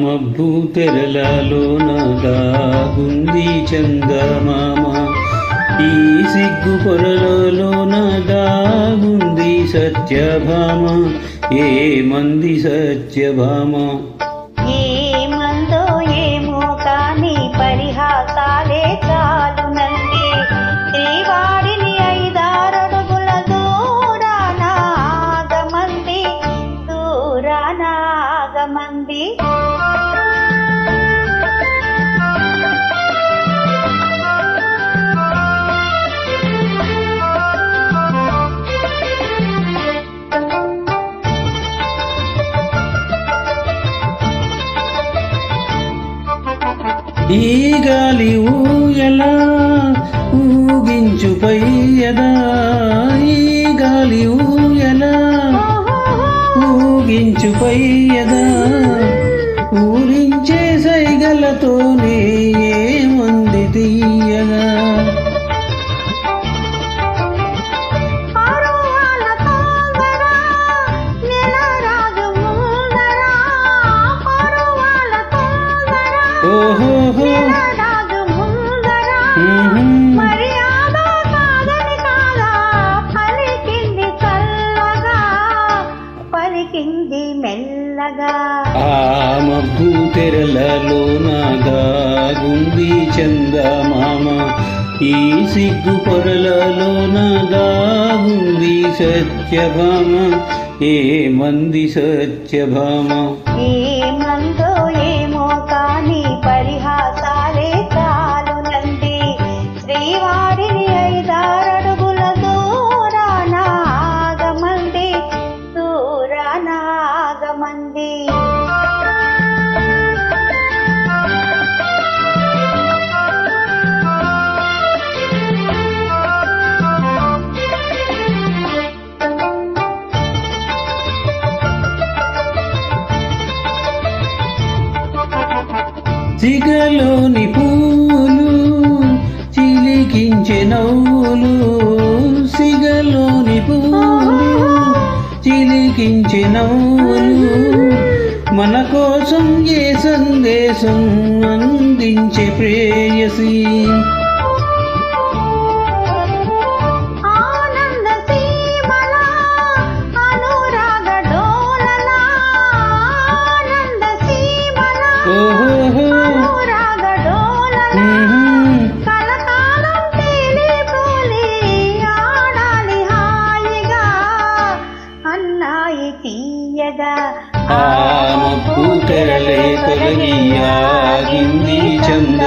మబ్బు తెరలలోన దాగుంది చందమామ, ఈ సిగ్గు పొరలలోన దాగుంది సత్యభామ. ఏమంది సత్యభామ? ఏమందో ఏమో కాని పరిహాసాలే చాలునంది. శ్రీవారిని 5-6 అడుగుల దూరాన ఆగమంది, దూరాన ఆగమంది. ఈ గాలి ఊయలా ఊగించు పయ్యదా, ఈ గాలి ఊయలా ఊగించు పయ్యదా, ఊరించే సైగలతోనే ఏమంది తీయగా. ఆ మబ్బు తెరలలోన దాగుంది చందమామ, ఈ సిగ్గు పొరలలోన దాగుంది సత్యభామ. ఏమంది సత్యభామ? ఏమందో ఏమో కాని పరిహాసాలే చాలునంది. శ్రీవారిని 5-6 అడుగుల దూరాన ఆగమంది, దూరాన ఆగమంది. సిగలోని పూలు చిలికించే నవ్వులు, సిగలోని పూలు చిలికించే నవ్వులు, మన కోసం ఏ సందేశం అందించే ప్రేయసి. ఆ మబ్బు తెరలే తొలగి ఆగింది చంద